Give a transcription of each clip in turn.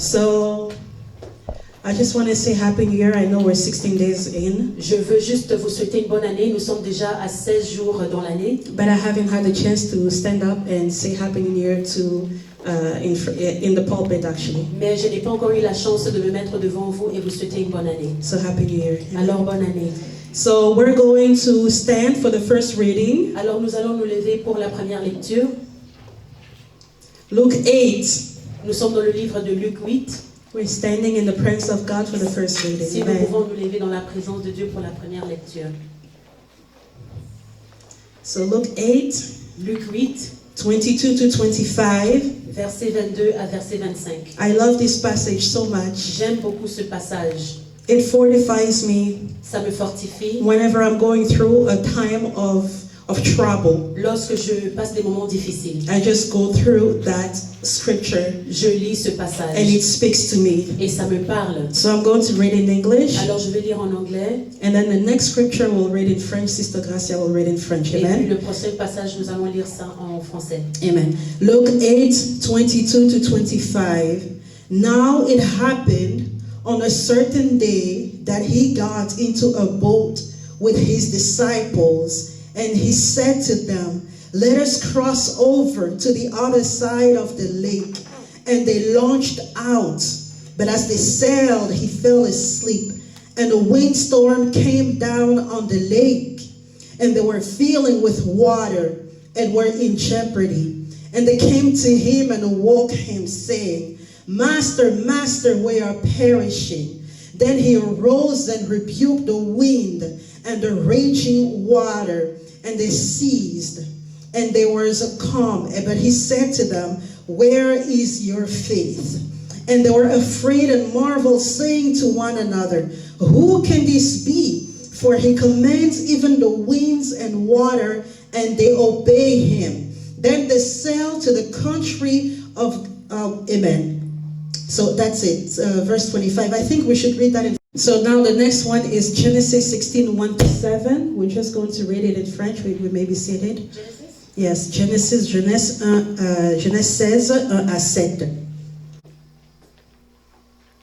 So, I just want to say Happy New Year. I know we're 16 days in. Je veux juste vous souhaiter une bonne année. Nous sommes déjà à 16 jours dans l'année. But I haven't had the chance to stand up and say Happy New Year to in the pulpit actually. Mais je n'ai pas encore eu la chance de me mettre devant vous et vous souhaiter une bonne année. So Happy New Year. Alors bonne année. So we're going to stand for the first reading. Alors nous allons nous lever pour la première lecture. Luke 8. Nous sommes dans le livre de Luc 8. We're standing in the presence of God for the first reading. Si nous Amen. pouvons nous lever dans la présence de Dieu pour la première lecture. So Luke 8, Luc 8, 22 to 25. verset 22 à verset 25. I love this passage so much. J'aime beaucoup ce passage. It fortifies me Ça me fortifie whenever I'm going through a time of trouble. lorsque je passe des moments difficiles. I just go through that scripture Je lis ce and passage it speaks to me. et ça me parle. So I'm going to read in English, Alors je vais lire en anglais and then the next scripture we'll read in French. Sister Gracia will read in French. et puis Amen. le prochain passage nous allons lire ça en français. Amen. Luke 8, 22 to 25. Now it happened on a certain day that he got into a boat with his disciples, and he said to them, "Let us cross over to the other side of the lake." And they launched out. But as they sailed, he fell asleep, and a windstorm came down on the lake, and they were filling with water and were in jeopardy. And they came to him and awoke him, saying, "Master, Master, we are perishing." Then he arose and rebuked the wind and the raging water, and they ceased, and there was a calm. But he said to them, "Where is your faith?" And they were afraid and marveled, saying to one another, "Who can this be? For he commands even the winds and water, and they obey him." Then they sailed to the country of Amen. So that's it, verse 25. I think we should read that in. So now the next one is Genesis 16, 1 to 7. We're just going to read it in French. We may be seated. Genesis? Yes, Genèse 16, 1 à 7.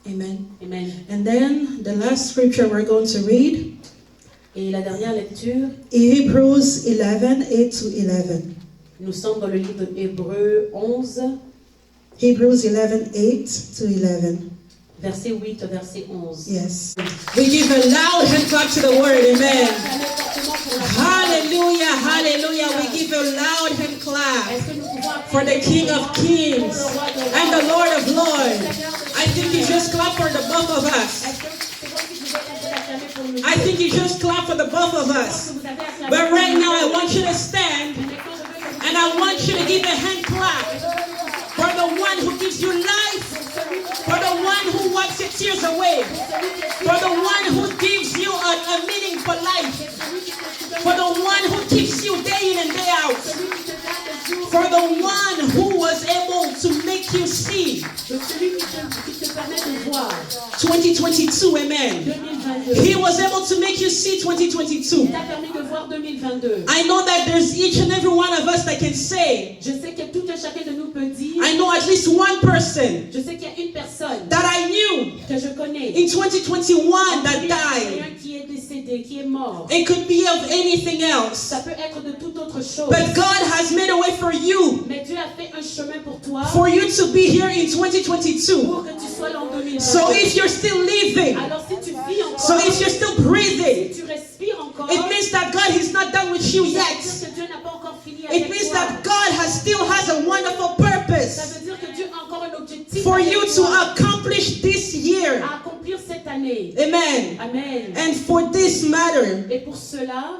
Amen. Amen. And then the last scripture we're going to read, Et la dernière lecture, Hebrews 11, 8 to 11. nous sommes dans le livre Hébreux 11, Hebrews 11, 8 to 11. verset 8, verset 11. Yes. We give a loud hand clap to the word. Amen. Hallelujah, hallelujah. We give a loud hand clap for the King of Kings and the Lord of Lords. I think you just clap for the both of us. I think you just clap for the both of us. But right now I want you to stand and I want you to give a hand clap for the one who gives you life, for the one who wipes your tears away, for the one who gives you a meaning for life, for the one who keeps you day in and day out, for the one who was able to make you see 2022, amen. He was able to make you see 2022. I know that there's each and every one of us that can say, Je sais que tout un chacun de nous peut dire, I know at least one person je sais qu'il y a une personne that I knew que je connais in 2021 that died. quelqu'un qui est décédé, qui est mort. It could be of anything else. Ça peut être de toute autre chose. But God has made a way for you, Mais Dieu a fait un chemin pour toi for you to be here in 2022. pour que tu sois là en 2022. So if you're still living, Alors si tu vis encore, so if you're still breathing, si tu respires encore, it means that God is not done with you ça veut yet. dire que Dieu n'a pas encore fini avec It means toi. that God still has a wonderful Ça purpose veut dire que Dieu a encore un objectif for avec you to toi accomplish this year. à accomplir cette année. Amen. Amen. And for this matter, Et pour cela,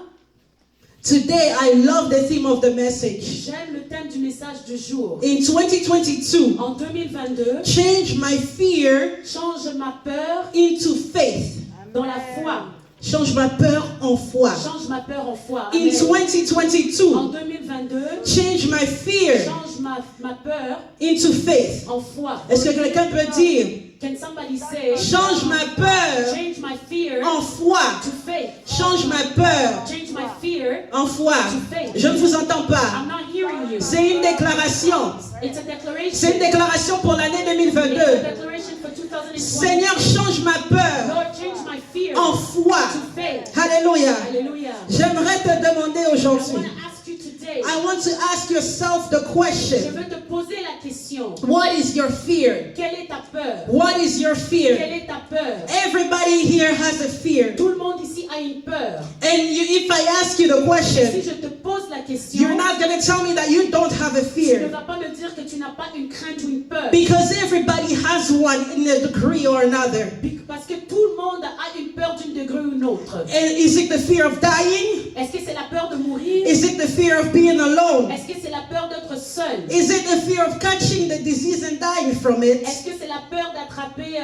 today I love the theme of the message. j'aime le thème du message du jour. In 2022, En 2022, change my fear change ma peur into faith. dans la foi. Change ma peur en foi. Change ma peur en foi. In Amen. 2022, En 2022, change my fear change ma peur into faith. en foi. Est-ce que quelqu'un peut dire, Can somebody say, change ma peur change my fear en foi. to faith. Change ma peur Change my fear en foi. to faith. Je ne vous entends pas. I'm not hearing you. C'est une déclaration. It's a declaration. C'est une déclaration pour l'année It's a 2022. declaration for 2020. Seigneur, change ma peur Lord, change my fear en foi. to faith. Alléluia. Hallelujah. J'aimerais te demander I want aujourd'hui. to ask you today. I want to ask yourself the Je question. veux te poser la question. What is your fear? Quelle est ta peur? What is your fear? Quelle est ta peur? Everybody here has a fear. Tout le monde ici a une peur. And if I ask you the Si question, je te pose la question, you're not going to tell me that you don't have a tu ne fear. vas pas me dire que tu n'as pas une crainte ou une peur. Because everybody has one in a degree or another. Parce que tout le monde a une peur d'une degré ou une autre. And is it the fear of dying? Est-ce que c'est la peur de mourir? Is it the fear of being alone? Est-ce que c'est la peur d'être seul? Is it the fear of catching the disease and dying from it? Est-ce que c'est la peur d'attraper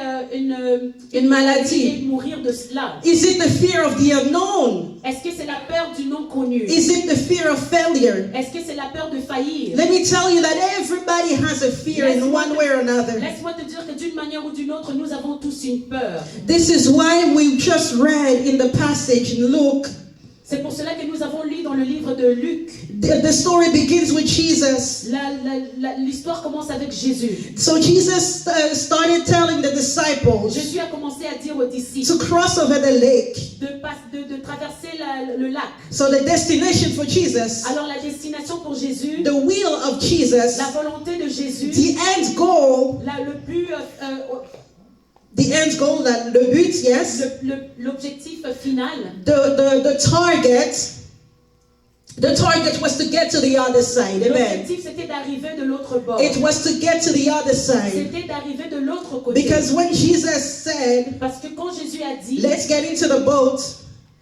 Une maladie. et de mourir de cela? Is it the fear of the unknown? Est-ce que c'est la peur du non connu? Is it the fear of failure? Est-ce que c'est la peur de faillir? Let me tell you that everybody has a fear in one way or another. Laisse-moi te dire que d'une manière ou d'une autre, nous avons tous une peur. This is why we just read in the passage in Luke. C'est pour cela que nous avons lu dans le livre de Luc. The story begins with Jesus. L'histoire commence avec Jésus. So Jesus started telling the disciples Jésus a commencé à dire aux disciples to cross over the lake. de traverser le lac. So the destination for Jesus, Alors la destination pour Jésus, the will of Jesus, la volonté de Jésus, the end goal, le but, the end goal, le but, yes, l'objectif final, the target. The target was to get to the other side. Amen. l'objectif c'était d'arriver de l'autre bord. It was to get to the other side. C'était d'arriver de l'autre côté. Because when Jesus said, Parce que quand Jésus a dit, let's get into the boat,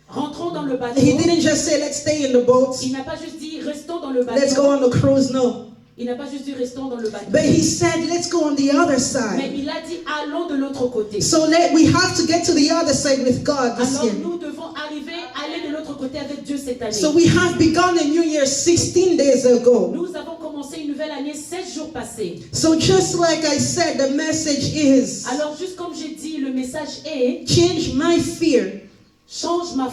rentrons dans le bateau, he didn't just say, let's stay in the boat, il n'a pas juste dit, restons dans le let's go bateau. on the cruise. No. Il n'a pas juste dit, restons dans le bateau. But he said, let's go on the other Mais side. il a dit, allons de l'autre côté. So we have to get to the other side with God this Alors year. nous devons aller de l'autre côté avec Dieu cette année. So we have begun a new year 16 days ago. Nous avons commencé une nouvelle année 16 jours passés. So just like I said, the message is, Alors juste comme j'ai dit, le message est, change my fear change ma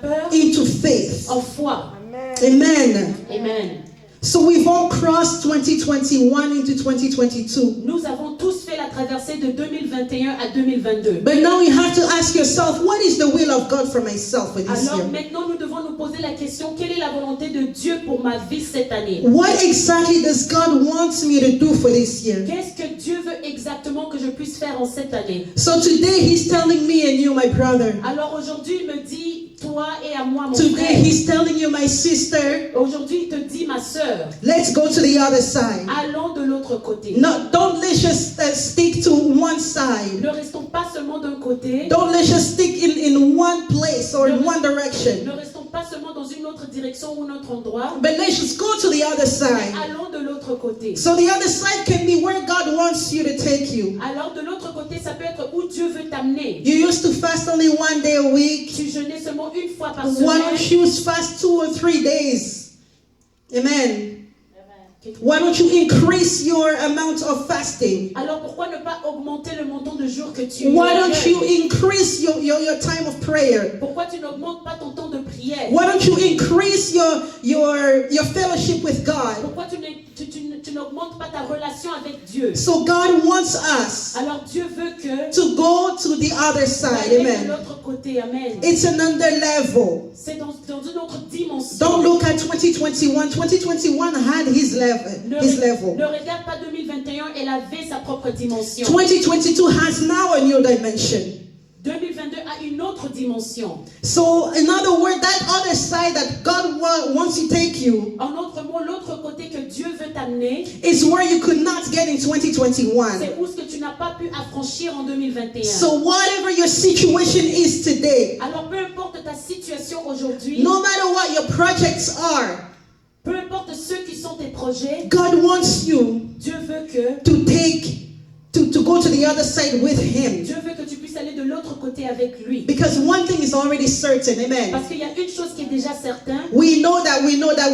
peur into faith. en foi. Amen. Amen. So we've all crossed 2021 into 2022. Nous avons tous fait la traversée de 2021 à 2022. But now you have to ask yourself, what is the will of God for myself for this Alors year? maintenant, nous devons nous poser la question, quelle est la volonté de Dieu pour ma vie cette année? What exactly does God want me to do for this year? Qu'est-ce que Dieu veut exactement que je puisse faire en cette année? So today he's telling me and you, my brother. Alors aujourd'hui, il me dit, toi et à moi, mon Today frère. he's telling you, my sister, Aujourd'hui, il te dit, ma sœur, let's go to the other side. allons de l'autre côté. No, don't let's just stick to one side. Ne restons pas seulement d'un côté. Don't let's just stick in one place or in one Ne direction. restons pas seulement dans une autre direction ou un autre endroit. But let's just go to the other Mais side. allons de l'autre côté. So the other side can be where God wants you to take you. Alors de l'autre côté, ça peut être où Dieu veut t'amener. You used to fast only one day a week. Tu jeûnais seulement une fois par Why don't semaine. you fast 2 or 3 days? Amen. Why don't you increase your amount of fasting? Alors pourquoi ne pas augmenter le montant de jours que tu Why don't jeûnes? you increase your time of prayer? Pourquoi tu n'augmentes pas ton temps de prière? Why don't you increase your fellowship with God? Pourquoi tu n'augmentes pas ta relation avec Dieu? So God wants us Alors Dieu veut que to go to the other side. tu ailles de Amen. l'autre côté. Amen. It's another level. C'est dans une autre dimension. Don't look at 2021. 2021 had his level. Ne regarde pas 2021, elle avait sa propre dimension. 2022 has now a new dimension. 2022 a une autre dimension. So, in other words, that other side that God wants to take you En d'autres mots, l'autre côté que Dieu veut t'amener, is where you could not get in 2021. c'est où ce que tu n'as pas pu affranchir en 2021. So, whatever your situation is today, Alors peu importe ta situation aujourd'hui, no matter what your projects are, peu importe ceux qui sont tes projets, God wants you Dieu veut que to go to the other side with Him. Dieu veut que tu puisses aller de l'autre côté avec lui. Because one thing is already certain, amen. Parce qu'il y a une chose qui est déjà certaine. We know that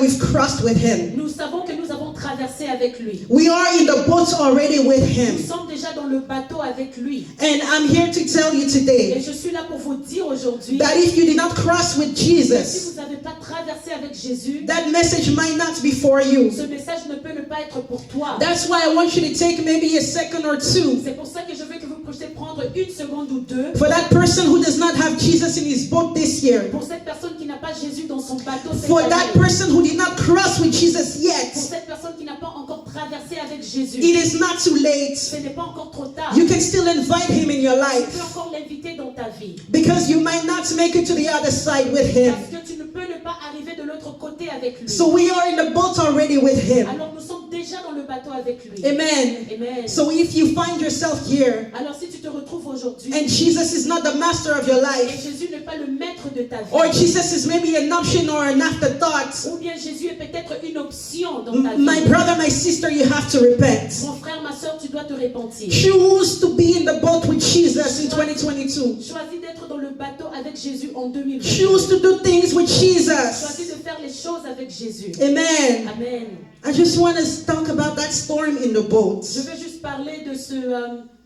we've crossed with Him. Nous savons que nous avons traverser avec lui. We are in the boat already with Nous him. sommes déjà dans le bateau avec lui. And I'm here to tell you Et today je suis là pour vous dire aujourd'hui, that if you did not cross with si Jesus, vous n'avez pas traversé avec Jésus, that message might not be for you. ce message ne peut ne pas être pour toi. That's why I want you to take maybe a second or two. C'est pour ça que je veux que vous puissiez prendre une seconde ou deux. For that person who does not have Jesus in his boat this year. Pour cette personne qui n'a pas Jésus dans son bateau cette For that année. person who did not cross with Jesus Pour yet. cette personne qui n'a pas encore traversé avec Jésus. It is not too late. Ce n'est pas encore trop tard. You can still invite him in your Tu life peux encore l'inviter dans ta vie. because you might not make it to the other side with him. Parce que tu ne peux ne pas arriver de l'autre côté avec lui. So we are in the boat already with him. Alors nous sommes déjà dans le bateau avec lui. Amen. Amen. So if you find yourself here Alors si tu te retrouves aujourd'hui and Jesus is not the master of your et life, Jésus n'est pas le maître de ta vie, or Jesus is maybe an option or an afterthought, ou bien Jésus est peut-être une option dans ta my vie, brother, my sister, you have to repent. mon frère, ma soeur, tu dois te repentir. Choose to be in the boat with Jesus in 2022. Choisis d'être dans le bateau avec Jésus en 2020. Choose to do things with Choisis Jesus. de faire les choses avec Jésus. Amen. Amen. I just want to talk about that storm in the boat. Je veux juste parler de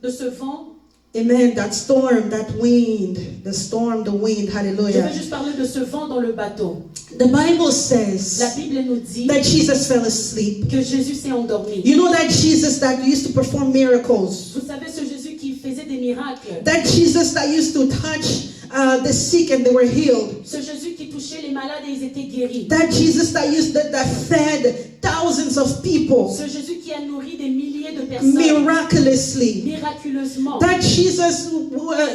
ce vent. Amen. That storm, that wind, the storm, the wind. Je veux Hallelujah. juste parler de ce vent dans le bateau. The Bible La says Bible nous dit that Jesus fell asleep. que Jésus s'est endormi. You know that Jesus that used to perform miracles. Vous savez ce Jésus qui faisait des miracles. That Jesus that used to touch the sick and they were healed. Ce Jésus qui touchait les malades et ils étaient guéris. That Jesus that fed thousands of people Ce Jésus qui a nourri des milliers de personnes miraculously. miraculeusement. That Jesus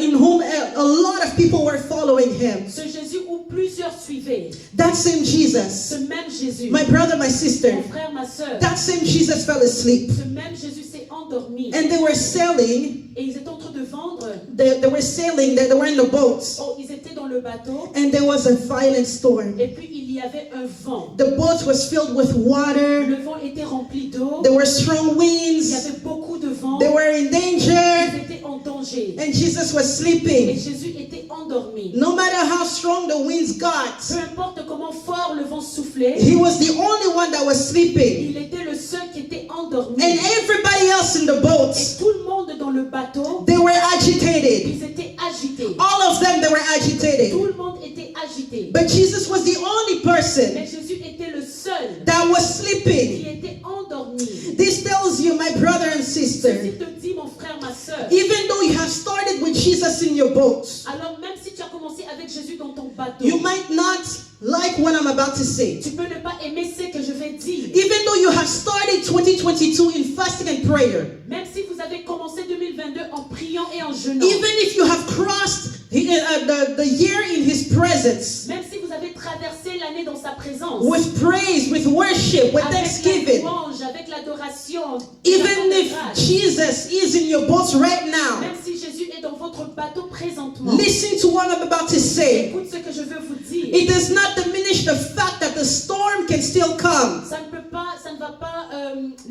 in whom a lot of people were following him. Ce Jésus où plusieurs suivaient. That same Ce Jesus, même Jésus. my brother, my sister, Mon frère, ma soeur. that same Jesus fell asleep. Ce même Jésus s'est endormi. And they were sailing, Et ils étaient en train de vendre. they were sailing, they were in the boats. Oh, ils étaient dans le bateau. And there was a violent storm. Et puis il y avait un vent. The boat was filled with water. Le vent était rempli d'eau. There were strong Il y winds. avait beaucoup de vent. They were in danger. Ils étaient en danger. And Jesus was Et sleeping. Jésus était endormi. No matter how strong the winds got, Peu importe comment fort le vent soufflait, he was the only one that was sleeping. il était le seul qui était endormi. And everybody else in the boat, Et tout le monde dans le bateau, they were agitated. ils étaient agités. All of them, they were Tout agitated. le monde était agité. But Jesus was the only person Mais Jésus était le seul that was qui sleeping. était endormi. This tells you, my brother and Ceci sister, te dit, mon frère, ma soeur, even though you have started with Jesus in your boat, alors même si tu as commencé avec Jésus dans ton bateau, you might not like what I'm about to say. tu peux ne pas aimer ce que je vais dire. Even though you have started 2022 in fasting and prayer, Même si vous avez commencé 2022 en priant et en jeûnant, even if you have crossed the year in His presence même si vous avez traversé l'année dans sa présence, with praise, with worship, with avec la thanksgiving, louange, avec l'adoration, even l'action de if grâce, Jesus is in your boat right now, même si Jésus est dans votre bateau présentement, listen to what I'm about to say. écoute ce que je veux vous dire. It does not diminish the fact that the storm can still come. Ça ne va pas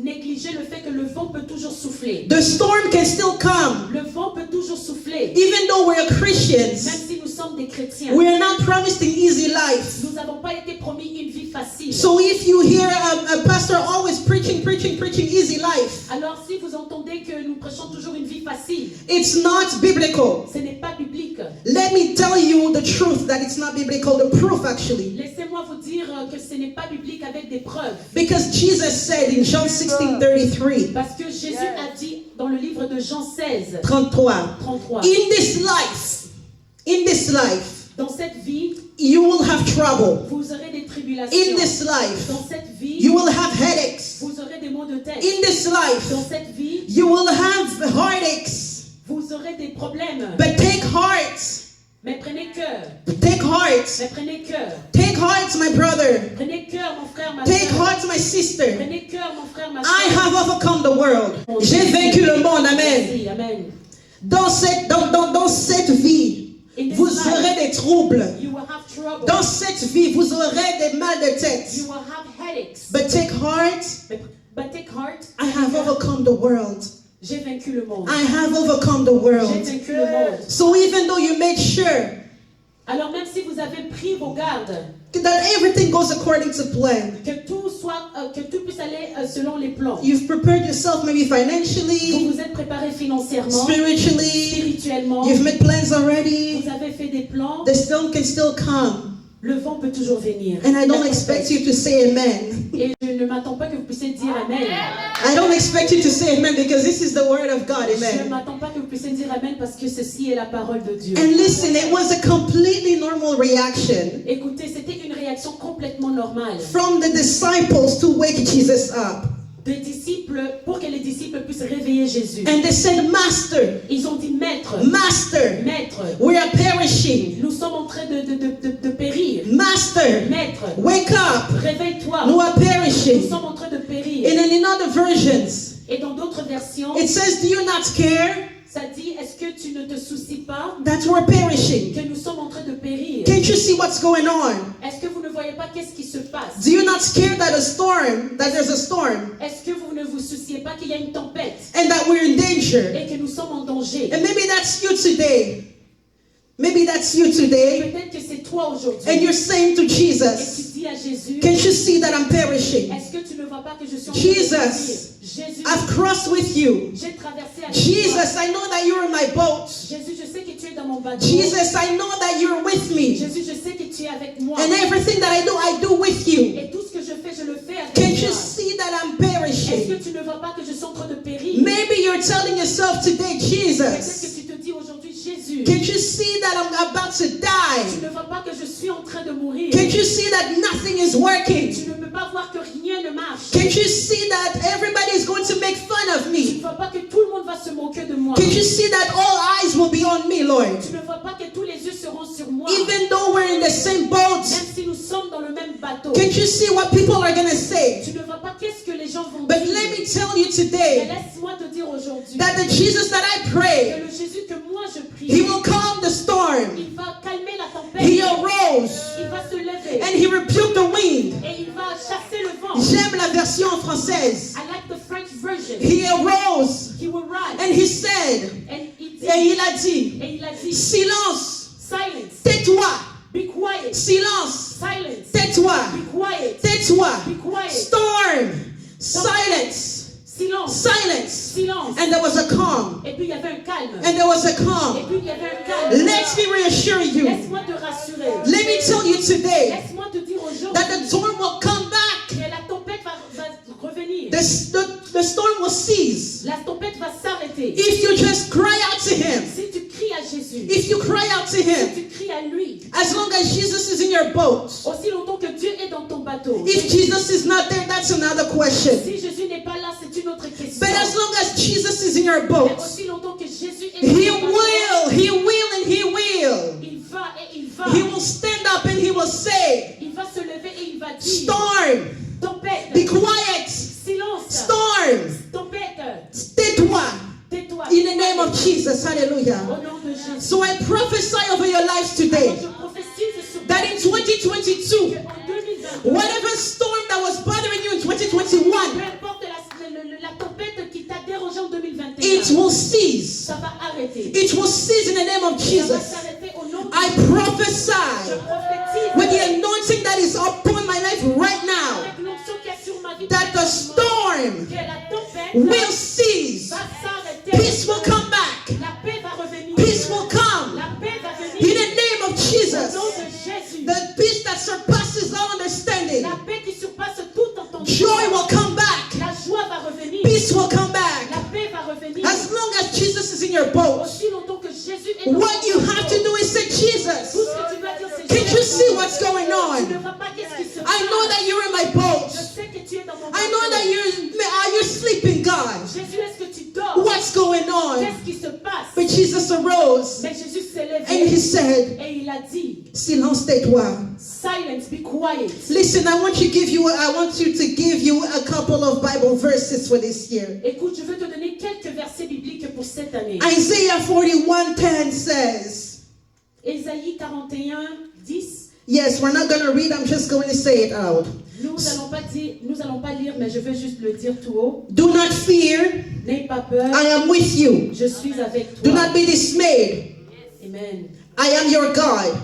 négliger le fait que le vent peut toujours souffler. The storm can still come. Le vent peut toujours souffler. Even though we're Même Christians, si nous sommes des chrétiens, we are not promised an easy life. nous n'avons pas été promis une vie facile. So if you hear a pastor always preaching easy life, Alors si vous entendez que nous prêchons toujours une vie facile, it's not biblical. ce n'est pas biblique. Let me tell you the truth that it's not biblical, the proof actually. Laissez-moi vous dire que ce n'est pas biblique avec des preuves. Because Jesus said in John 16:33, Parce que Jésus a dit dans le livre de Jean 16, 33, 33, in this life, dans cette vie, you will have trouble. vous aurez des tribulations. In this life, Dans cette vie, you will have headaches. vous aurez des maux de tête. In this life, Dans cette vie, you will have heartaches. vous aurez des problèmes. But take heart. Mais prenez cœur. Take heart. Mais prenez cœur. Take heart, my brother. Prenez cœur, mon frère, ma Take soeur. heart, my sister. Prenez cœur, mon frère, ma I soeur. have overcome the world. J'ai vaincu le monde. Amen. Merci, amen. Dans cette vie, In this vous life, aurez des troubles. you will have trouble. Dans cette vie, vous aurez des mal de tête. You will have headaches. But take heart. But take heart. I have overcome the world. J'ai vaincu le monde. I have overcome the J'ai world. vaincu le monde. So even though you make sure Alors même si vous avez pris vos gardes, that everything goes according to plan. que tout puisse aller selon les plans. You've prepared yourself maybe Vous financially, vous êtes préparé financièrement, spiritually. spirituellement. You've made plans already. Vous avez fait des plans. The storm can still come. Le vent peut toujours venir. And I don't La expect tempête. you to say amen. Et je ne m'attends pas que vous puissiez dire Amen. I don't expect you to say amen because this is the word of God. Je ne Amen. m'attends pas que vous puissiez dire Amen parce que ceci est la parole de Dieu. And listen, it was a completely normal reaction Écoutez, c'était une réaction complètement normale from the disciples to wake Jesus up. des disciples pour que les disciples puissent réveiller Jésus. And they said, Master, Ils ont dit Maître, Master, Maître, we are perishing. nous sommes en train de périr. Master, Maître, wake up. réveille-toi. We are Nous perishing. sommes en train de périr. And then in other versions, Et dans d'autres versions, it says, do you not care ça dit est-ce que tu ne te soucies pas that we're perishing? que nous sommes en train de périr? Can't you see what's going on? Est-ce que vous ne voyez pas qu'est-ce qui se passe? Do you not care that there's a storm, Est-ce que vous ne vous souciez pas qu'il y a une tempête and that we're in danger? et que nous sommes en danger? And maybe that's you today. Maybe that's you today. Peut-être que c'est toi And aujourd'hui. you're saying to Et tu Jesus, dis à Jésus, can't you see that I'm perishing? est-ce que tu ne vois pas que je suis en train de Jesus, périr? Jésus, I've crossed with you. j'ai traversé avec toi. Jesus, I know that you're in my boat. Jésus, je sais que tu es dans mon bateau. Jesus, I know that you're with me. Jésus, je sais que tu es avec moi. And everything that I do with you. Et tout ce que je fais avec Can't you toi. see that I'm Est-ce perishing? que tu ne vois pas que je suis en train de périr? Maybe you're telling yourself today, Peut-être que Jesus, tu te dis aujourd'hui, Jésus, can't you see that I'm about to tu die? ne vois pas que je suis en train de mourir. Can't you see that nothing is working? Tu ne peux pas voir que rien ne marche. Can't you see that everybody is going to make fun of Tu me? ne vois pas que tout le monde va se moquer de moi. Can't you see that all eyes will be on me, Lord? Tu ne vois pas que tous les yeux seront sur moi. Even though we're in the same boat, Même si nous sommes dans le même bateau. can't you see what people are going to say? Tu ne vois pas qu'est-ce que les gens vont But dire. let me tell you Mais today laisse-moi te dire aujourd'hui that the Jesus that I que pray, le Jésus que moi je prie, he will calm the storm. il va calmer la tempête. He arose Il va se lever. and he rebuked the wind. Et il va chasser le vent. J'aime la version française. I like the French version. He arose He will rise. and he said, And he did. et il a dit, Et il a dit, silence, silence, tais-toi, be quiet, silence, silence, tais-toi, be quiet, tais-toi, be quiet, storm, silence, silence, silence. silence. And there was a calm. Et puis il y avait un calme. And there was a Et calm. puis il y avait un calme. Let me reassure you. Laisse-moi te rassurer. Let me tell you today Laisse-moi te dire aujourd'hui that the storm will come back. que la tempête va revenir. The storm will cease. La tempête va s'arrêter. If you just cry out to him. Si tu cries à Jésus, If you cry out to si him. tu cries à lui, As long as Jesus is in your boat. aussi longtemps que Dieu est dans ton bateau. If Jesus is not there, that's another question. Si Jésus n'est pas là, c'est une autre question. But as long as Jesus is in your Mais boat, aussi longtemps que Jésus est dans he ton bateau, will, and he will. il va et il va. He will stand up and he will say, Il va se lever et il va dire, storm, tempête, be quiet. silence, Storm, tempête, tais-toi. tais-toi. In the name of Jesus, hallelujah. Au nom de Jésus. So I prophesy over your lives Alors today je prophétise sur that in 2022, en 2022, whatever storm that was bothering you in peu 2021, importe la tempête qui t'a dérangé en 2021, it will cease. ça va arrêter. It will cease in the name of Ça va Jesus. s'arrêter au nom de I Jésus. Je prophesy prophétise with the anointing that is upon my life right now avec l'onction qu'il y a sur ma vie that the storm que la tempête will cease. va s'arrêter. Peace will come back. La paix va revenir. Peace will come. La paix va In venir. the name of Au Jesus. nom de Jésus. The peace that surpasses all understanding. La paix qui surpasse tout entendement. Joy will come back. La joie va revenir. Peace will come back. La paix va revenir. As long as Jesus is in your boat, Aussi longtemps que Jésus est dans what ton you have bateau. to do is say, Tout Jesus, ce que tu dois dire, c'est can't you Jésus. see what's going Tu on? ne vois pas qu'est-ce qui se passe. I know that you're in my boat. Je sais que tu es dans mon I know bateau. that you're sleeping, God. Jésus, est-ce que tu dors? What's going on? Qu'est-ce qui se passe? But Jesus arose Mais Jésus s'est levé and he said, et il a dit, silence, tais-toi. silence, be quiet. Listen, I want you to give you a couple of Bible verses for this year. Écoute, je veux te donner quelques versets bibliques pour cette année. Isaiah 41:10 says, Ésaïe 41, 10. yes, we're not going to read, I'm just going to say it out. Nous allons pas lire, mais je vais juste le dire tout haut. Do not fear, N'aie pas peur, I am with you. je suis avec Do toi. not be dismayed, Amen. I am your God.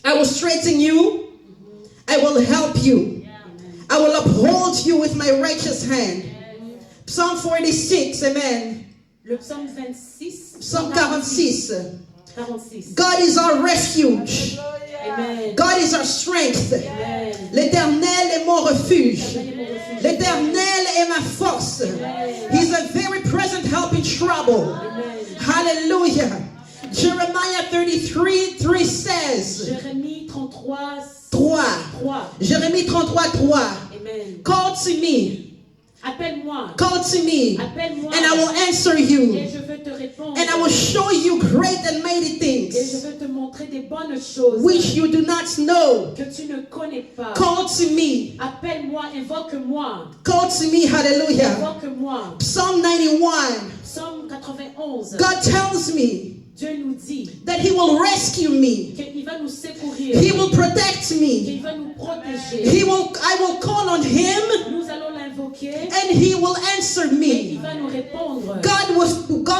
I will strengthen you. I will help you. I will uphold you with my righteous hand. Psalm 46, amen. Le psaume 26. Psalm 46. 46. God is our refuge. Amen. God is our strength. Amen. L'Éternel est mon refuge. Amen. Mon refuge. L'Éternel est ma force. Amen. He's a very present help in trouble. Amen. Hallelujah. Jeremiah 33:3 says, Jérémie 33, 3. 3. Jérémie 33:3. Amen. Call to me. Appelle-moi. Call to me. Appelle-moi. And I will answer Et you. je veux te répondre. And I will show you great and mighty Et je things veux te montrer des bonnes choses which you do not know. que tu ne connais pas. Call to me. Appelle-moi, invoque-moi. Call to me. Hallelujah. Invoque-moi. Psalm 91. Psaume 91. God tells me Dieu nous dit that He will rescue me. qu'il va nous secourir. He will protect me. Qu'il va nous protéger. I will call on Him Nous allons l'invoquer. and He will answer Et me. il va nous répondre. God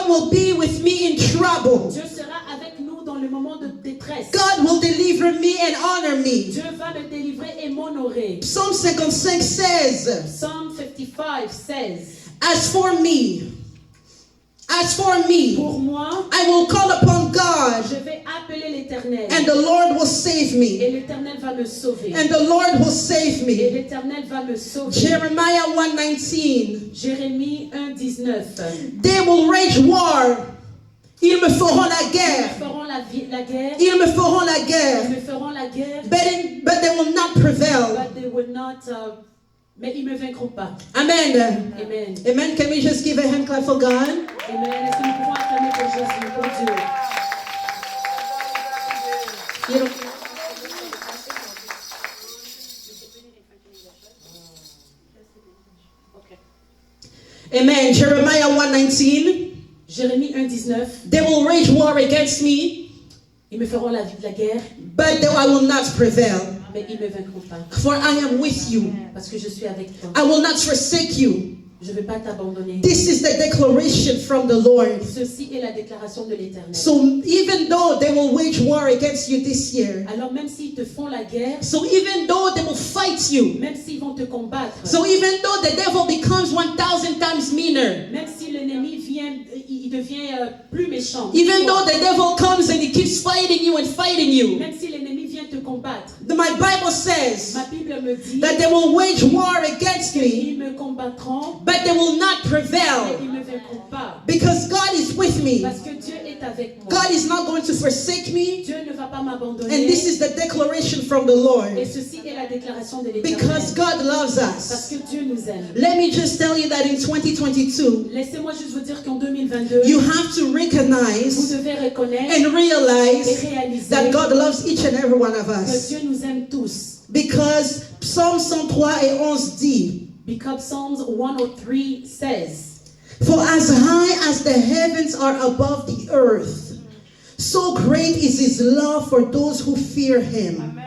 will be with me in trouble. Dieu sera avec nous dans le moment de détresse. God will deliver me and honor me. Dieu va me délivrer et m'honorer. Psalm 55 says, Psalm 55 says, As for me, pour moi, I will call upon God, je vais appeler l'Éternel. and the Lord will save Et me. l'Éternel va me sauver. And the Lord will save Et me. l'Éternel va me sauver. Jeremiah 1:19. Jérémie 1:19. They will wage war. Ils me feront la Ils guerre. me feront la guerre. Ils me feront la Ils guerre. me feront la guerre. But they will not prevail. But they will not, mais ils ne me vaincront pas. Amen. Amen. Amen. Can we just give a hand clap for God? Amen. Est-ce que nous pouvons acclamer pour Jésus, pour Dieu? You know, Amen. Jeremiah 1:19. Jérémie 1:19. They will wage war against me, Ils me feront la guerre, but I will not prevail. mais ils ne me vaincront pas. For I am with you. Parce que je suis avec toi. I will not forsake you. Je ne vais pas t'abandonner. This is the declaration from the Lord. Ceci est la déclaration de l'Éternel. So even though they will wage war against you this year, Alors même s'ils te font la guerre, so even though they will fight you, même s'ils vont te combattre, so even though the devil becomes 1,000 times meaner, même si l'ennemi vient, il devient plus méchant, even though the devil comes and he keeps fighting you and fighting you, même si l'ennemi vient te combattre, my Bible says ma Bible me dit that they will wage war against me, qu'ils me combattront, but they will not mais prevail ils ne me vaincront pas. because God is with me. Parce que Dieu est avec moi. God is not going to forsake me, Dieu ne va pas m'abandonner. and this is the declaration from the Lord Et ceci est la déclaration de l'Éternel. because God loves Parce us. que Dieu nous aime. Let me just tell you that in 2022, Laissez-moi juste vous dire qu'en 2022, you have to vous recognize devez reconnaître and et realize réaliser that God loves each and every one of que us. Dieu nous aime tous. Because Psalm 103 et 11 dit, Because Psalms 103 says, For as high as the heavens are above the earth, so great is His love for those who fear Him.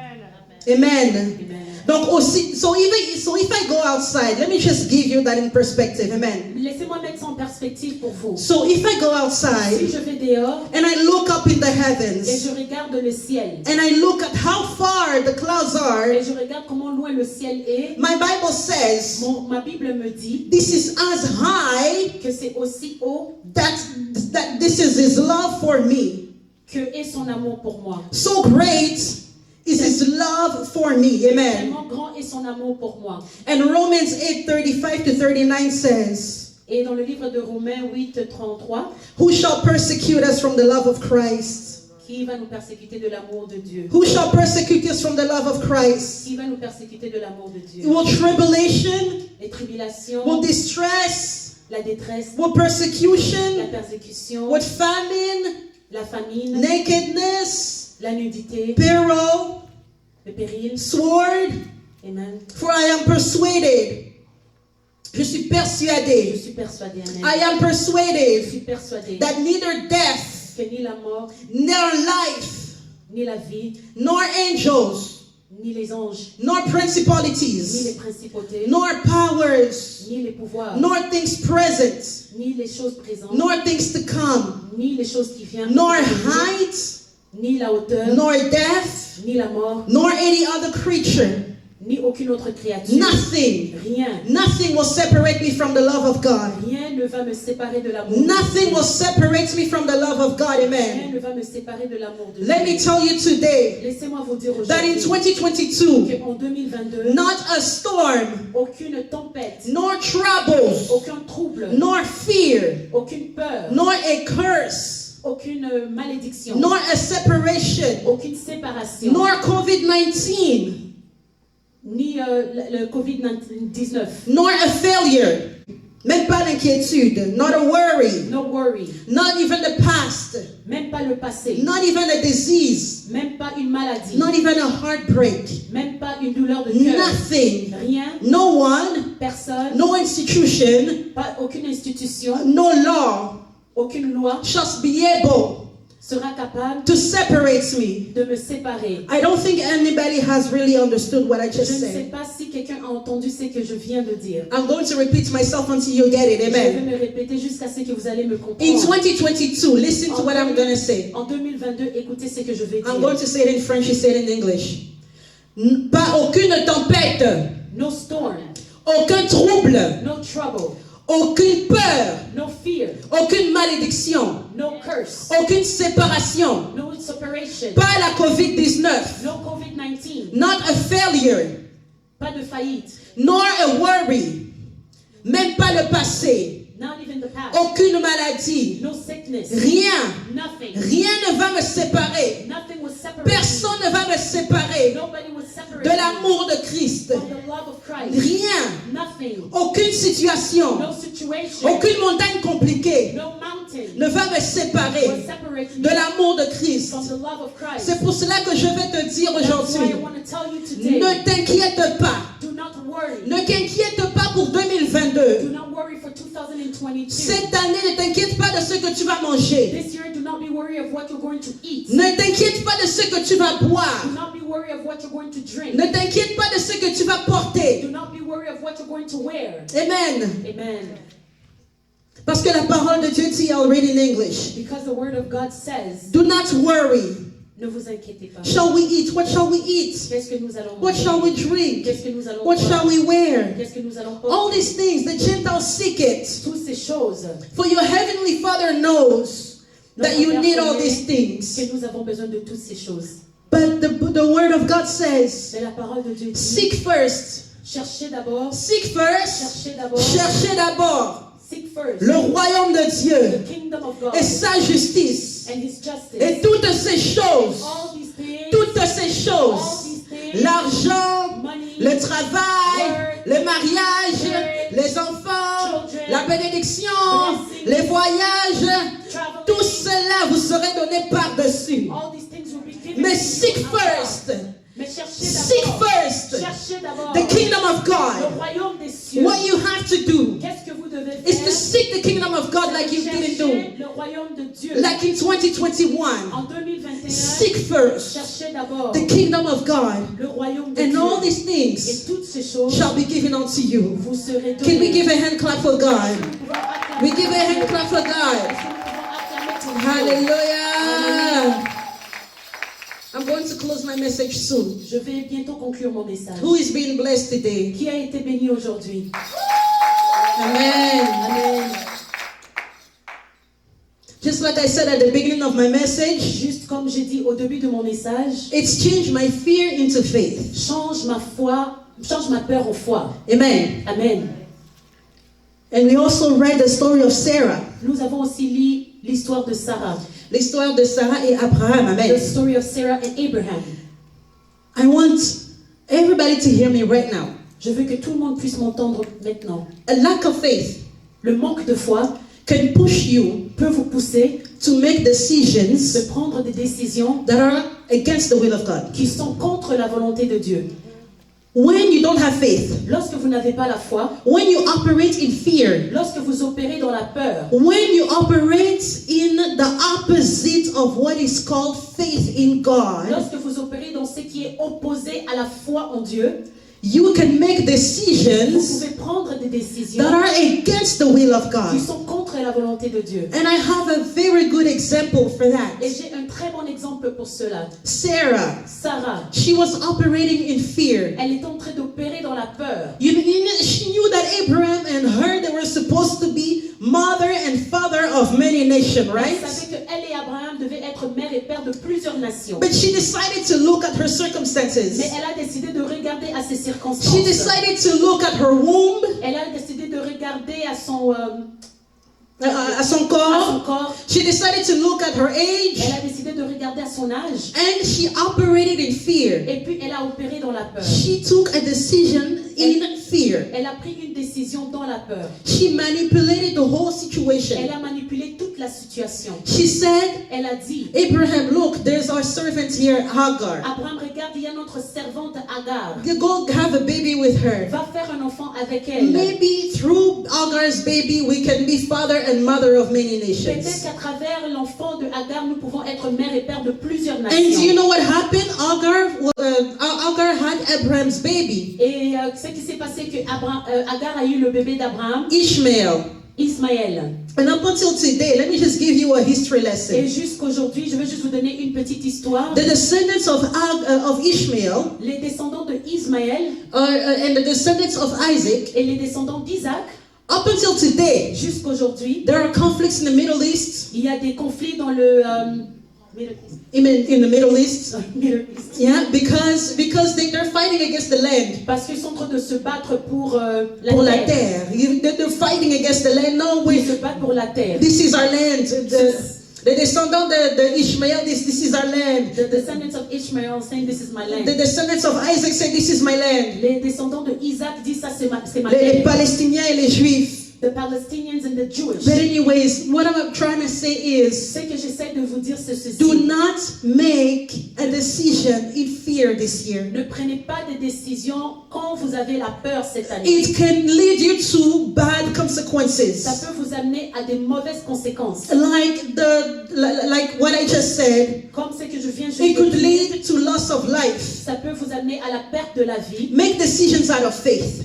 Amen. Amen. Donc aussi, so if I go outside, let me just give you that in perspective. Amen. Laissez-moi mettre ça en perspective pour vous. So if I go Si outside je vais dehors and I look up in the et heavens je regarde le ciel and I look at how far the clouds are, et je regarde comment loin le ciel est, my Bible says ma Bible me dit this is as high que c'est aussi haut that this is His love for me. que est son amour pour moi. So great is His love for me. Amen. Tellement grand est son amour pour moi. And Romans 8:35-39 says, Et dans le livre de Romains 8:33, Who shall persecute us from the love of Christ? qui va nous persécuter de l'amour de Dieu? Who shall persecute us from the love of Christ? Qui va nous persécuter de l'amour de Dieu? Will tribulation, Les tribulations, will distress, la détresse, will la persecution, persécution, will famine, la famine, nakedness, la nudité, peril, le péril. sword? Amen. For I am persuaded. Je suis Je persuadé. suis persuadée, amen. I am Je persuaded suis persuadée that neither death, que ni la mort, nor life, ni la vie, nor angels, ni les anges, nor ni les principalities, principautés, nor powers, ni les pouvoirs, nor things present, ni les choses présentes, nor things to come, ni les choses qui viennent, nor height, ni la hauteur, nor death, ni la mort, nor any other creature. ni aucune autre créature. Nothing. Rien. Nothing will separate me from the love of God. Rien ne va me séparer de l'amour. Nothing will separate me from the love of God. Rien Amen. ne va me séparer de l'amour de Let Dieu. me tell you today Laissez-moi vous dire that in aujourd'hui 2022, qu'en 2022, not a storm, aucune tempête, nor troubles, aucun trouble, nor fear, aucune peur, nor a curse, aucune malédiction, nor a separation, aucune séparation, nor COVID-19, ni le Covid-19, nor a failure, même pas l'inquiétude, not a worry, no worry, not even the past, même pas le passé, not even a disease, même pas une maladie, not even a heartbreak, même pas une douleur de cœur, nothing, rien, no one, personne, no institution, pas aucune institution, no law aucune loi shall be able sera capable to separate me. de me séparer. I don't think anybody has really understood what I Je just ne sais said. pas si quelqu'un a entendu ce que je viens de dire. I'm going to repeat myself until you get it. Je vais Amen. me répéter jusqu'à ce que vous allez me In comprendre. 2022, listen to what I'm going to say. En 2022, écoutez ce que je vais I'm dire. going to say it in French, you say it in English. Pas aucune tempête, No storm, aucun trouble, no trouble, aucune peur, no fear, aucune malédiction, no curse, aucune séparation, no separation, pas la COVID-19, no COVID-19, not a failure, pas de faillite, nor a worry, même pas le passé, not even the past, aucune maladie, no sickness, rien, nothing, rien ne va me séparer, nothing will separate personne ne va me séparer me. Nobody will separate de me l'amour de Christ, from the love of Christ. rien, Nothing, aucune situation, no situation, aucune montagne compliquée no mountain ne va me séparer will separate de me l'amour de Christ. from the love of Christ. C'est pour cela que je vais te dire That's why aujourd'hui, I want to tell you today, ne t'inquiète pas, do not worry. ne t'inquiète pas pour Do 2022. not worry for 2022. Cette année, ne t'inquiète pas de ce que tu vas manger. This year, do not be worried of what you're going to eat. Ne t'inquiète pas de ce que tu vas boire. Do not be worried of what you're going to drink. Ne t'inquiète pas de ce que tu vas porter. Do not be worried of what you're going to wear. Amen. Amen. Parce que la parole de Dieu dit, I'll read in English. Because the word of God says, Do not worry. ne vous inquiétez pas. Shall we eat? What shall we eat? Qu'est-ce que nous allons What manger? shall we drink? Qu'est-ce que nous allons What boire? shall we wear? Qu'est-ce que nous allons All porter? these things, the Gentiles seek it. Toutes ces choses. For your heavenly Father knows that you need all these things. Que nous avons besoin de toutes ces choses. But the word of God says, Mais la parole de Dieu dit, seek first. cherchez d'abord, Seek first. cherchez d'abord, Cherchez d'abord seek first le royaume de the Dieu kingdom of God et sa justice. and his justice. Et toutes ces choses, All these things, toutes ces all choses, these things, l'argent, money, le travail, word, le mariage, marriage, les enfants, children, la bénédiction, blessings, les voyages, traveling, tout cela vous serez donné par-dessus. all these things will be given Mais to you seek after. first, Mais cherchez seek d'abord, first cherchez d'abord the kingdom of le God. royaume des cieux. What you have to do Qu'est-ce que vous devez is to faire? seek the kingdom of God like you didn't do. Cherchez le royaume de Dieu. Like in 2021, En 2021, seek first cherchez d'abord the kingdom of God, le royaume de and Dieu. all these Et things toutes ces choses shall be given unto you. vous serez Can we données. give a hand clap for God? Nous pouvons acclamer We give a pour Dieu. hand clap for God. Est-ce que nous pouvons acclamer pour Dieu? Hallelujah. I'm going to close my message soon. Je vais bientôt conclure mon message. Who is being blessed today? Qui a été béni aujourd'hui? Amen. Amen. Just like I said at the beginning of my message, Juste comme j'ai dit au début de mon message, it's changed my fear into faith. change ma foi, change ma peur en foi. Amen. Amen. And we also read the story of Sarah. Nous avons aussi lu l'histoire de Sarah. L'histoire de Sarah et Abraham. The Amen. story of Sarah and Abraham. I want everybody to hear me right now. Je veux que tout le monde puisse m'entendre maintenant. A lack of faith Le manque de foi can push you peut vous pousser to make decisions de prendre des décisions that are against the will of God. qui sont contre la volonté de Dieu. When you don't have faith, Lorsque vous n'avez pas la foi, when you operate in fear, lorsque vous opérez dans la peur, when you operate in the opposite of what is called faith in God, lorsque vous opérez dans ce qui est opposé à la foi en Dieu, you can make vous decisions pouvez prendre des décisions that are against the will of qui God. sont contre la volonté de Dieu. And I have a very good example for Et that. j'ai un très bon exemple pour cela. Sarah, Sarah, she was operating in fear. elle est en train d'opérer dans la peur. She knew that Abraham and her, they were supposed to be mother and father of many nations, Elle right? savait qu'elle et Abraham devaient être mère et père de plusieurs nations. But she decided to look at her Mais circumstances. elle a décidé de regarder à ses circonstances. She decided to look at her womb, Elle a décidé de regarder à son à son à son corps. corps. She decided to look at her age, Elle a décidé de regarder à son âge. and she operated in fear. Et puis elle a opéré dans la peur. She took a decision in fear. Elle a pris une décision dans la peur. She manipulated the whole Elle situation. a manipulé toute la situation. She said, Elle a dit, Abraham, look, there's our servant here, Hagar. Abraham, regarde, il y a notre servante Agar. Go have a baby with her. Va faire un enfant avec elle. Maybe through Agar's baby, we can be father and mother of many Peut-être nations. qu'à travers l'enfant de Agar, nous pouvons être mère et père de plusieurs And you nations. know what happened? Agar had Abraham's baby, Et ce qui s'est passé, que Agar a eu le bébé d'Abraham, Ishmael. Ismaël. And up until today, let me just give you a history Et lesson. jusqu'aujourd'hui, je vais juste vous donner une petite histoire. The descendants of Ishmael Les descendants de Ismaël and the descendants of Isaac, et les descendants d'Isaac, up until today, jusqu'aujourd'hui, there are conflicts in the Middle East. il y a des conflits dans le Middle East. In the Middle East, Middle East. yeah, because they're fighting against the land. Parce qu'ils sont en train de se battre pour Pour la la terre. terre. They're fighting against the land. No, Ils se battent pour la terre. this is our land. The descendants de Ishmael, this is our land. The descendants of Ishmael saying, this is my land. The descendants of Isaac say, this is my land. Les descendants de Isaac disent, ça c'est ma Les terre. Palestiniens et les Juifs. The Palestinians and the Jewish. But anyways, what I'm trying to say is, Ce que j'essaie de vous dire, c'est ceci. do not make a decision in fear this year. Ne prenez pas des décisions quand vous avez la peur cette année. It can lead you to bad Ça consequences. peut vous amener à des mauvaises conséquences. Like what I just said, Comme ce que je viens juste it de could dire, lead to loss of life. ça peut vous amener à la perte de la vie. Make decisions out of faith.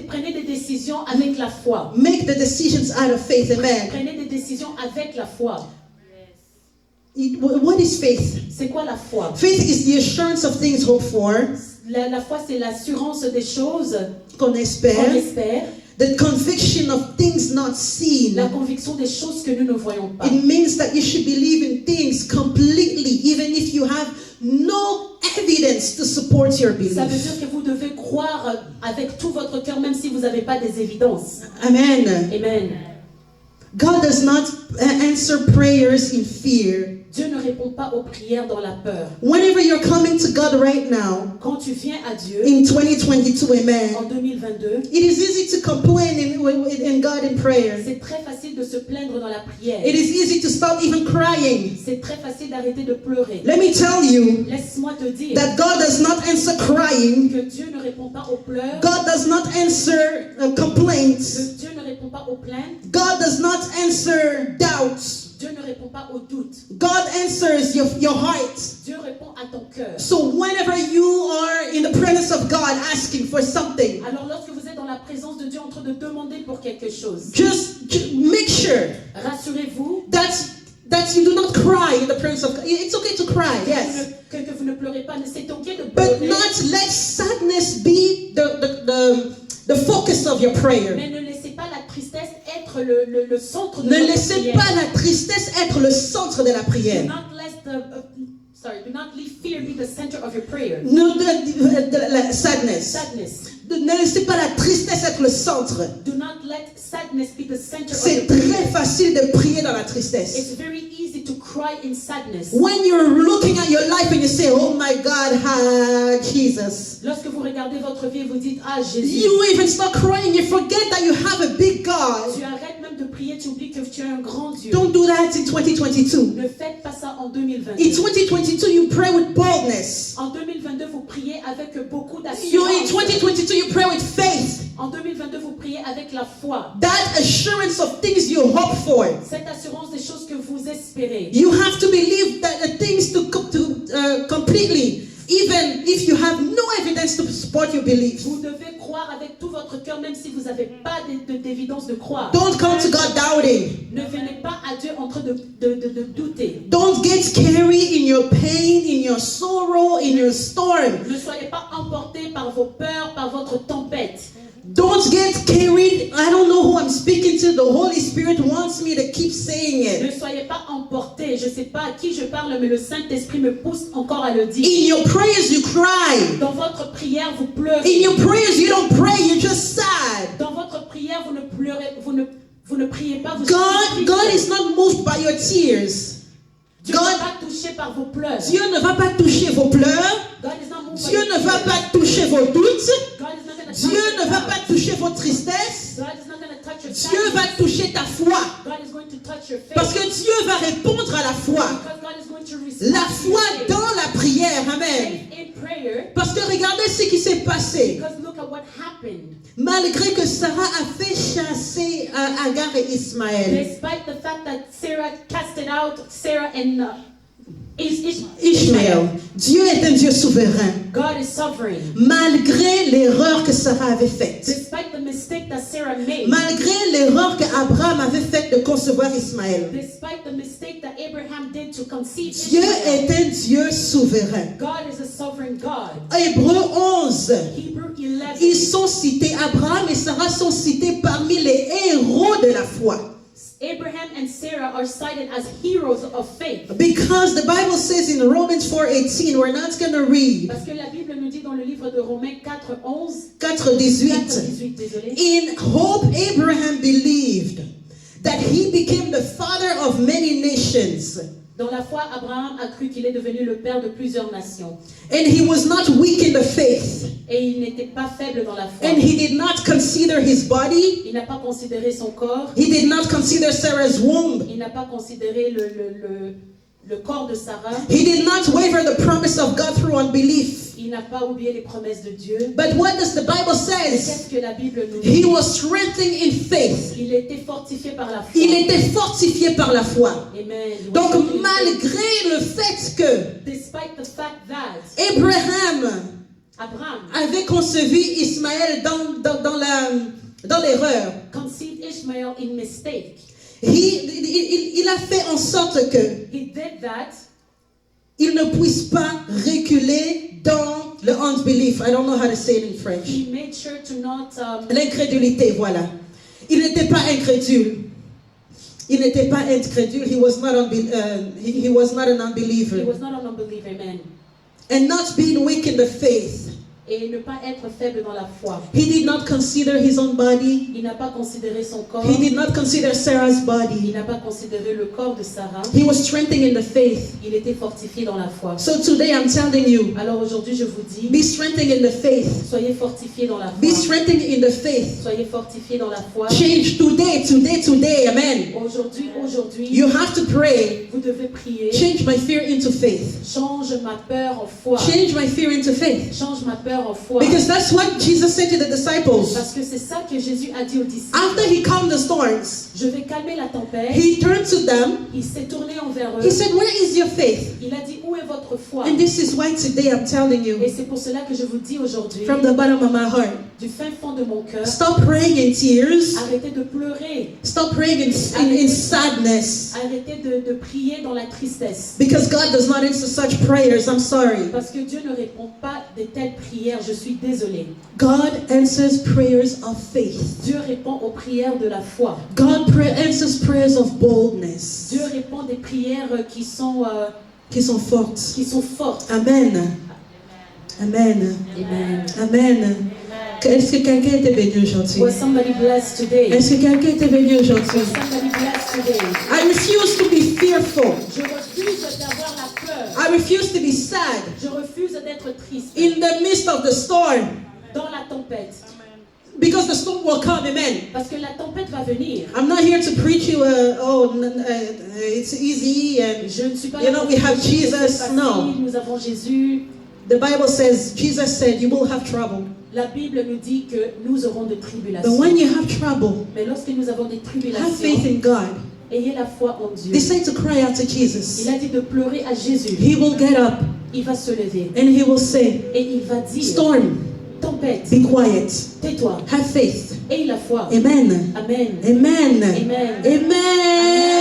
Prenez des décisions avec la foi. Make the decisions out of faith. Amen. Prenez des décisions avec la foi. What is faith? C'est quoi la foi? Faith is the assurance of things hoped for, La foi, c'est l'assurance des choses qu'on qu'on espère, espère, the conviction of things not seen. la conviction des choses que nous ne voyons pas. It means that you should believe in things completely, even if you have no evidence to support your Ça veut belief. dire que vous devez croire avec tout votre cœur, même si vous n'avez pas des évidences. Amen. Amen. God does not answer prayers in fear. Dieu ne répond pas aux prières dans la peur. Whenever you're coming to God right now, Quand tu viens à Dieu, in 2022, en amen, 2022, it is easy to complain in God in prayer. c'est très facile de se plaindre dans la prière. It is easy to stop even crying. C'est très facile d'arrêter de pleurer. Let me tell you Laisse-moi te dire that God does not answer crying. que Dieu ne répond pas aux pleurs, God does not answer complaints. que Dieu ne répond pas aux plaintes, God does not answer doubts. Dieu ne répond pas aux doutes. God answers your heart. Dieu répond à ton cœur. So whenever you are in the presence of God asking for something, Alors lorsque vous êtes dans la présence de Dieu en train de demander pour quelque chose, just make sure rassurez-vous that you do not cry in the presence of God. It's okay to cry, yes. que vous ne pleurez pas. C'est ok de But pleurer, not let sadness be the focus of your prayer. mais ne laissez pas la tristesse être le centre de Ne votre laissez prière. pas la tristesse être le centre de la Do prière. not do not let fear be the center of your prayer. La sadness. Sadness. Ne laissez pas la tristesse être le centre. Do not let sadness be the center of C'est your prayer. très facile de prier dans la tristesse. It's very easy to cry in sadness. When you're looking at your life and you say, oh my God, Jesus. Lorsque vous regardez votre vie et vous dites, ah Jésus, You even start crying. You forget that you have a big God. tu arrêtes même de prier, tu oublies que tu as un grand Dieu. Don't do that in 2022. Ne faites pas ça en 2022. In 2022, you pray with boldness. En 2022, vous priez avec beaucoup In d'assurance. 2022, you pray with faith. En 2022, vous priez avec la foi. That assurance of things you hope for. Cette assurance des choses que vous espérez. You have to believe that the things completely, even if you have no evidence evidence to support your belief. Vous devez croire avec tout votre cœur, même si vous n'avez pas d'évidence de croire. Don't come to God doubting. Ne venez pas à Dieu en train de douter. Don't get carried in your pain, in your sorrow, in your storm. Ne soyez pas emportés par vos peurs, par votre tempête. Don't get carried. I don't know who I'm speaking to. The Holy Spirit wants me to keep saying Ne it. soyez pas emportés. Je ne sais pas à qui je parle, mais le Saint-Esprit me pousse encore à le dire. In your prayers, you cry. Dans votre prière, vous pleurez. In your prayers, you don't pray. You're just sad. Dans votre prière, vous ne pleurez, vous ne priez pas. Vous God is not moved by your tears. Dieu ne va pas toucher par vos pleurs. Dieu ne va pas toucher vos pleurs. God is not moved by Dieu your ne va tears. pas toucher vos doutes. God is not gonna touch Dieu your ne va doubt. pas toucher vos tristesses. God is not going to touch your Dieu sadness. va toucher ta foi. God is going to touch your faith. Parce que Dieu va répondre à la foi. Because God is going to respond La to foi your faith. dans la prière. Amen. Faith in prayer. Parce que regardez ce qui s'est passé. Because look at what happened. Malgré que Sarah a fait chasser Agar et Ismaël. Despite the fact that Sarah casted out Sarah and Ishmaël. Dieu est un Dieu souverain. God is sovereign. Malgré l'erreur que Sarah avait faite. Despite the mistake that Sarah made. Malgré l'erreur qu'Abraham avait faite de concevoir Ismaël. Despite the mistake that Abraham did to conceive Dieu Ishmael. est un Dieu souverain. God is a sovereign God. Hébreux 11. Hebrew 11. Ils sont cités, Abraham et Sarah sont cités parmi les héros de la foi. Abraham and Sarah are cited as heroes of faith. Because the Bible says in Romans 4:18, we're not going to read. Parce que la Bible nous dit dans le livre de Romains 4:11, 4:18. désolé. In hope, Abraham believed that he became the father of many nations. Dans la foi, Abraham a cru qu'il est devenu le père de plusieurs nations. And he was not weak in the faith. Et il n'était pas faible dans la foi. And he did not consider his body. Il n'a pas considéré son corps. He did not consider Sarah's womb. Il n'a pas considéré le corps de Sarah. He did not waver the promise of God through unbelief. Il n'a pas oublié les promesses de Dieu. But what does the Bible Et say? qu'est-ce que la Bible nous dit? He was strengthened in faith. Il était fortifié par la foi. Il était fortifié par la foi. Amen. Donc malgré le fait que Despite the fact that Abraham Abraham avait concevu Ismaël dans l'erreur, conceived Ishmael in mistake, il a fait en sorte que he did that. il ne puisse pas reculer dans le unbelief. I don't know how to say it in French. He made sure to not L'incrédulité, voilà. Il n'était pas incrédule. Il n'était pas incrédule. He was not an unbeliever. he was not an unbeliever, amen. And not being weak in the faith. Et ne pas être faible dans la foi. He did not consider his own body. Il n'a pas considéré son corps. He did not consider Sarah's Il body. n'a pas considéré le corps de Sarah. He was strengthened in the faith. Il était fortifié dans la foi. So today I'm telling you, Alors aujourd'hui, je vous dis, be strengthened in the faith. soyez fortifiés dans la Be foi. strengthened in the faith. Soyez fortifiés dans la foi. Change today. Amen. Aujourd'hui, You have to pray. vous devez prier. Change my fear into faith. Change ma peur en foi. Change my fear into faith. Change ma peur en foi. Because that's what Jesus said to the disciples. Parce que c'est ça que Jésus a dit aux disciples. After he calmed the storms, Je vais calmer la tempête. he turned to them. Il s'est tourné envers eux. He said, where is your faith? Il a dit, où est votre foi? And this is why today I'm telling Et you, c'est pour cela que je vous dis aujourd'hui, from the bottom of my heart, du fin fond de mon cœur, stop praying in tears. arrêtez de pleurer. Stop praying in sadness. Arrêtez de prier dans la tristesse. Because God does not answer such prayers. I'm sorry. Parce que Dieu ne répond pas de telles prières. Je suis désolée. God answers prayers of faith. Dieu répond aux prières de la foi. God answers prayers of boldness. Dieu répond des prières qui sont fortes. Amen. Amen. Amen. Amen. Est-ce que quelqu'un était béni aujourd'hui? Was somebody blessed today? Est-ce que quelqu'un était béni aujourd'hui? Was somebody blessed today? I refuse to be fearful. Je refuse d'avoir la peur. I refuse to be sad Je refuse d'être triste in the midst of the storm. dans la tempête. Because the storm will come, amen. Parce que la tempête va venir. I'm not here to preach you, it's easy and Je ne suis pas You là know, pour we dire have que c'est Jesus. facile, No. Nous avons Jésus. the Bible says, Jesus said, you will have trouble. La Bible nous dit que nous aurons des But tribulations. when you have trouble, Mais lorsque nous avons des have tribulations, faith in God. ayez la foi en Dieu. Decide to cry out to Jesus. Il a dit de pleurer à Jésus. He will get up. il va se lever and he will say, et il va dire, storm, tempête, be quiet. tais-toi, Have faith. aie la foi. Amen. Amen. Amen. Amen. Amen.